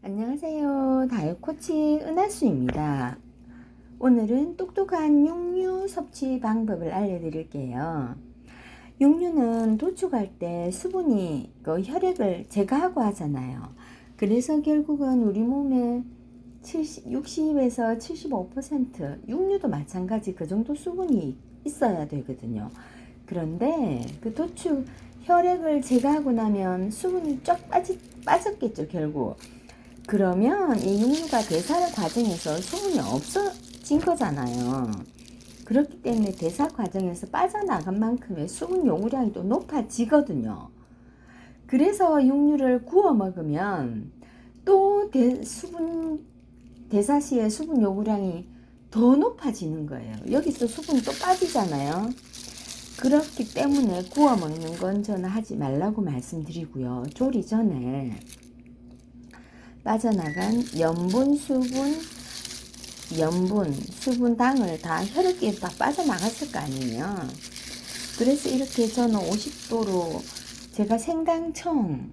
안녕하세요. 다이어트코치 은하수입니다. 오늘은 똑똑한 육류 섭취 방법을 알려드릴게요. 육류는 도축할 때 수분이 혈액을 제거하고 하잖아요. 그래서 결국은 우리 몸에 60에서 75% 육류도 마찬가지 그 정도 수분이 있어야 되거든요. 그런데 그 도축 혈액을 제거하고 나면 수분이 쫙 빠졌겠죠, 결국. 그러면 이 육류가 대사 과정에서 수분이 없어진 거잖아요. 그렇기 때문에 대사 과정에서 빠져나간 만큼의 수분 요구량이 또 높아지거든요. 그래서 육류를 구워 먹으면 또 대사 시에 수분 요구량이 더 높아지는 거예요. 여기서 수분이 또 빠지잖아요. 그렇기 때문에 구워 먹는 건 저는 하지 말라고 말씀드리고요. 조리 전에 빠져나간 수분, 당을 다 혈액에 다 빠져나갔을 거 아니에요. 그래서 이렇게 저는 50도로 제가 생강청,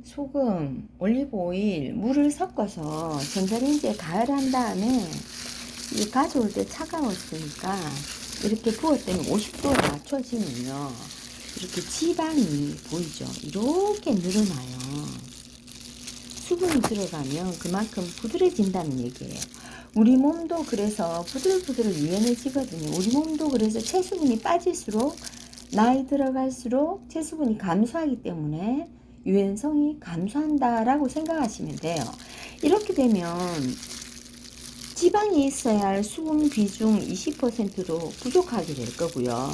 소금, 올리브오일, 물을 섞어서 전자레인지에 가열한 다음에 이 가져올 때 차가웠으니까 이렇게 부었더니 50도로 맞춰지면요. 이렇게 지방이 보이죠? 이렇게 늘어나요. 수분이 들어가면 그만큼 부드러진다는 얘기예요. 우리 몸도 그래서 부들부들 유연해지거든요. 우리 몸도 그래서 체수분이 빠질수록 나이 들어갈수록 체수분이 감소하기 때문에 유연성이 감소한다라고 생각하시면 돼요. 이렇게 되면 지방이 있어야 할 수분 비중 20%도 부족하게 될 거고요.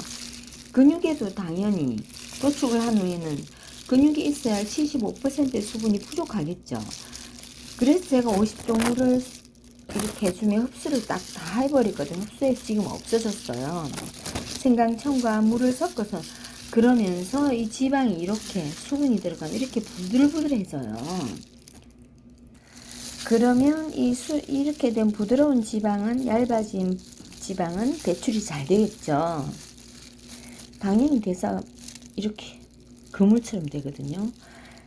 근육에도 당연히 도축을 한 후에는 근육이 있어야 할 75%의 수분이 부족하겠죠. 그래서 제가 50도 물을 이렇게 해주면 흡수를 딱 다 해버리거든요. 흡수해서 지금 없어졌어요. 생강청과 물을 섞어서 그러면서 이 지방이 이렇게 수분이 들어가면 이렇게 부들부들해져요. 그러면 이렇게 된 부드러운 지방은 얇아진 지방은 배출이 잘 되겠죠. 당연히 대사가 이렇게 그물처럼 되거든요.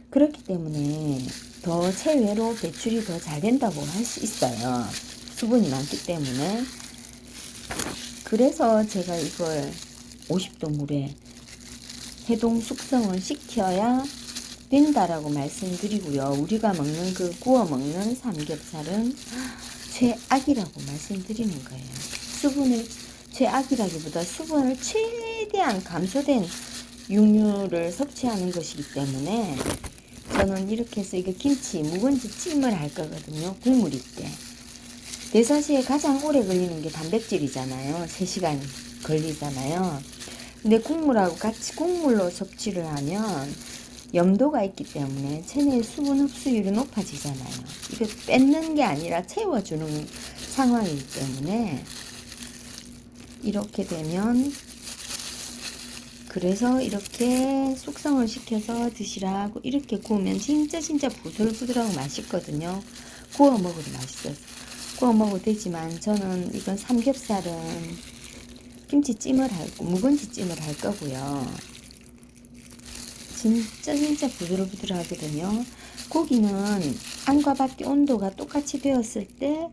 그렇기 때문에 더 체외로 배출이 더 잘 된다고 할 수 있어요. 수분이 많기 때문에. 그래서 제가 이걸 50도 물에 해동 숙성을 시켜야 된다라고 말씀드리고요. 우리가 먹는 그 구워 먹는 삼겹살은 최악이라고 말씀드리는 거예요. 수분을 최악이라기보다 수분을 최대한 감소된 육류를 섭취하는 것이기 때문에 저는 이렇게 해서 이거 김치, 묵은지 찜을 할 거거든요. 국물일 때. 대사시에 가장 오래 걸리는 게 단백질이잖아요. 3시간 걸리잖아요. 근데 국물하고 같이 국물로 섭취를 하면 염도가 있기 때문에 체내의 수분 흡수율이 높아지잖아요. 이거 뺏는 게 아니라 채워주는 상황이기 때문에 이렇게 되면 그래서 이렇게 숙성을 시켜서 드시라고 이렇게 구우면 진짜 부들부들하고 맛있거든요. 구워 먹어도 맛있어요. 구워 먹어도 되지만 저는 이건 삼겹살은 김치찜을 묵은지찜을 할 거고요. 진짜 부들부들하거든요. 고기는 안과 밖의 온도가 똑같이 되었을 때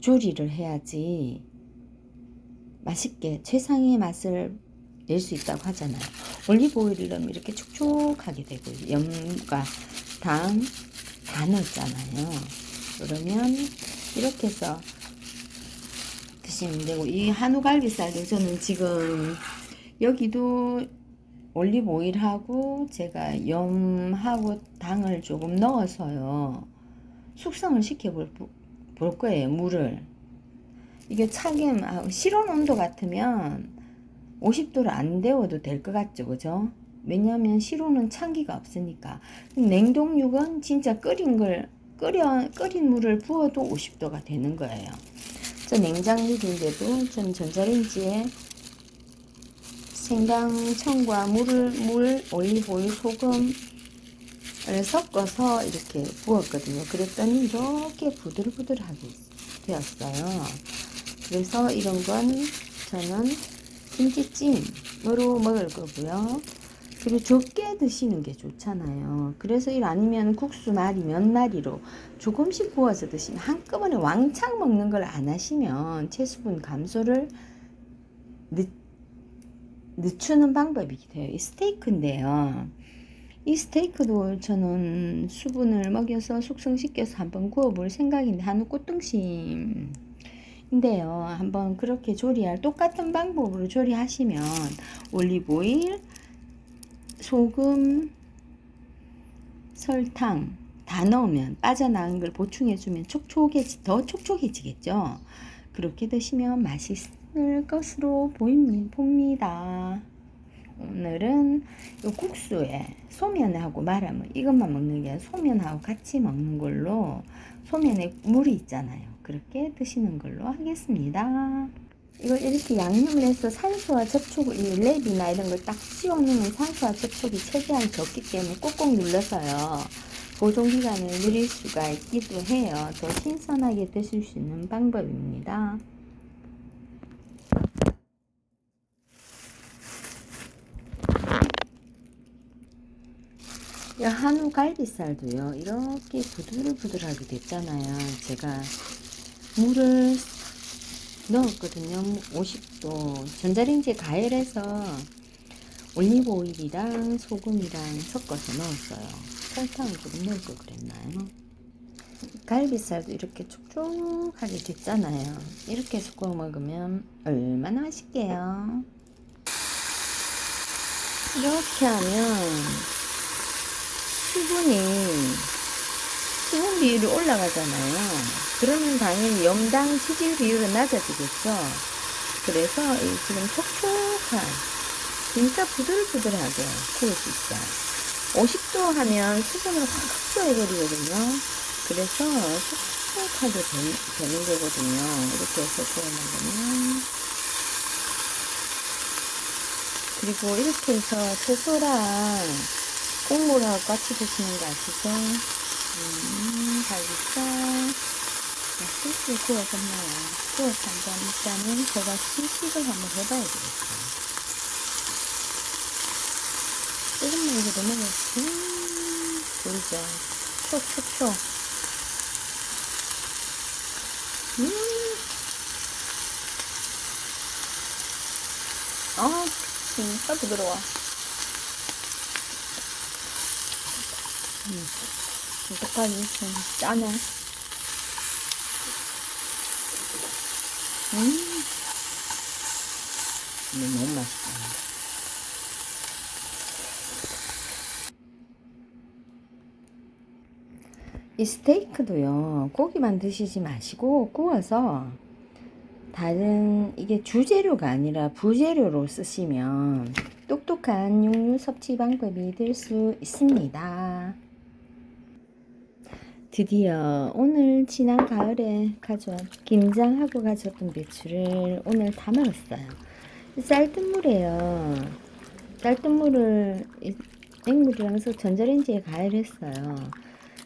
조리를 해야지 맛있게 최상의 맛을 낼 수 있다고 하잖아요. 올리브 오일을 넣으면 이렇게 촉촉하게 되고 염과 당 다 넣었잖아요. 그러면 이렇게 해서 드시면 되고, 이 한우갈비살도 저는 지금 여기도 올리브 오일하고 제가 염하고 당을 조금 넣어서요 숙성을 시켜 볼 거예요. 물을 이게 차게 실온 온도 같으면 50도를 안 데워도 될 것 같죠, 그죠? 왜냐하면 실온은 찬기가 없으니까. 냉동육은 진짜 끓인 물을 부어도 50도가 되는 거예요. 저 냉장육인데도 전 전자레인지에 생강청과 물, 올리브오일, 소금을 섞어서 이렇게 부었거든요. 그랬더니 이렇게 부들부들하게 되었어요. 그래서 이런 건 저는 김치찜으로 먹을 거고요. 그리고 적게 드시는 게 좋잖아요. 그래서 일 아니면 국수 마리, 면 마리로 조금씩 구워서 드시면, 한꺼번에 왕창 먹는 걸 안 하시면 체수분 감소를 늦추는 방법이기도 해요. 이 스테이크인데요. 이 스테이크도 저는 수분을 먹여서 숙성시켜서 한번 구워볼 생각인데, 한우 꽃등심인데요. 한번 그렇게 조리할 똑같은 방법으로 조리하시면 올리브오일, 소금, 설탕 다 넣으면 빠져나간 걸 보충해주면 더 촉촉해지겠죠. 그렇게 드시면 맛있을 것으로 봅니다. 오늘은 이 국수에 소면하고 말하면 이것만 먹는 게 아니라 소면하고 같이 먹는 걸로, 소면에 물이 있잖아요. 그렇게 드시는 걸로 하겠습니다. 이걸 이렇게 양념을 해서 산소와 접촉을, 이 랩이나 이런 걸 딱 씌워놓으면 산소와 접촉이 최대한 적기 때문에 꼭꼭 눌러서요, 보존기간을 늘릴 수가 있기도 해요. 더 신선하게 드실 수 있는 방법입니다. 한우 갈비살도요, 이렇게 부들부들하게 됐잖아요. 제가 물을 넣었거든요. 50도 전자레인지에 가열해서 올리브 오일이랑 소금이랑 섞어서 넣었어요. 설탕을 조금 넣을 걸 그랬나요? 갈비살도 이렇게 촉촉하게 됐잖아요. 이렇게 해서 구워 먹으면 얼마나 맛있게요. 이렇게 하면 수분 비율이 올라가잖아요. 그러면 당연히 염당 체질 비율은 낮아지겠죠. 그래서 지금 촉촉한, 진짜 부들부들하게 구울 수 있어요. 50도 하면 수분을 확 흡수해버리거든요. 그래서 촉촉하게 되는 거거든요. 이렇게 해서 구워 먹으면. 그리고 이렇게 해서 채소랑 국물하고 같이 드시는 거 아시죠? 갈비살 맛있게 구워졌나요? 구워서 한번 일단은 제가 시식을 한번 해봐야 되겠어요. 조금만 이거 넣으면 보이죠? 촉촉촉. 진짜 부드러워. 어떡하니? 좀 짜네. 근데 너무 맛있다. 이 스테이크도요, 고기만 드시지 마시고 구워서 다른, 이게 주재료가 아니라 부재료로 쓰시면 똑똑한 육류 섭취 방법이 될 수 있습니다. 드디어 오늘 지난 가을에 김장하고 가져왔던 배추를 오늘 담았어요. 쌀뜨물이에요. 쌀뜨물을 냉물이랑 서 전자레인지에 가열했어요.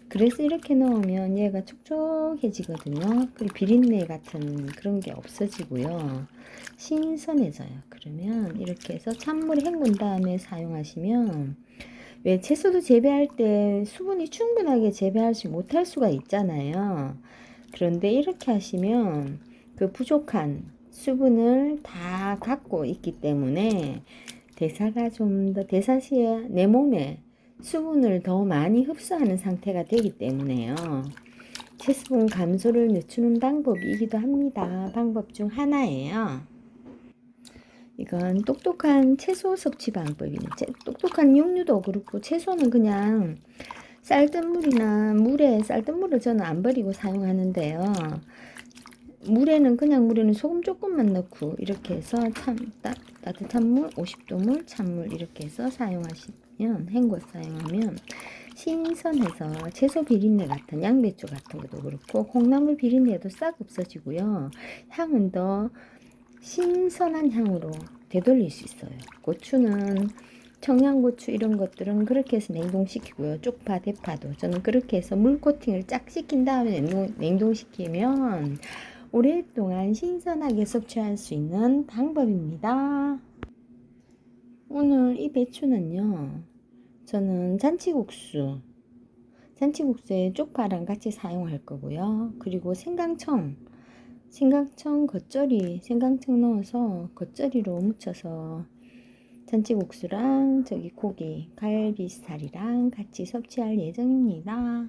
그래서 이렇게 넣으면 얘가 촉촉해지거든요. 그리고 비린내 같은 그런 게 없어지고요. 신선해져요. 그러면 이렇게 해서 찬물에 헹군 다음에 사용하시면, 왜 채소도 재배할 때 수분이 충분하게 재배하지 못할 수가 있잖아요. 그런데 이렇게 하시면 그 부족한 수분을 다 갖고 있기 때문에 대사가 좀 더, 대사시에 내 몸에 수분을 더 많이 흡수하는 상태가 되기 때문에요. 체수분 감소를 늦추는 방법이기도 합니다. 방법 중 하나예요. 이건 똑똑한 채소 섭취 방법이네. 똑똑한 육류도 그렇고, 채소는 그냥 쌀뜨물이나 물에, 쌀뜨물을 저는 안 버리고 사용하는데요. 물에는 소금 조금만 넣고 이렇게 해서 따뜻한 물, 50도 물, 찬물 이렇게 해서 사용하시면, 헹궈 사용하면 신선해서 채소 비린내 같은, 양배추 같은 것도 그렇고 콩나물 비린내도 싹 없어지고요. 향은 더 신선한 향으로 되돌릴 수 있어요. 고추는, 청양고추 이런 것들은 그렇게 해서 냉동시키고요. 쪽파, 대파도 저는 그렇게 해서 물 코팅을 쫙 시킨 다음에 냉동시키면 오랫동안 신선하게 섭취할 수 있는 방법입니다. 오늘 이 배추는요, 저는 잔치국수에 쪽파랑 같이 사용할 거고요. 그리고 생강청 겉절이, 생강청 넣어서 겉절이로 무쳐서 잔치국수랑 저기 고기, 갈비살이랑 같이 섭취할 예정입니다.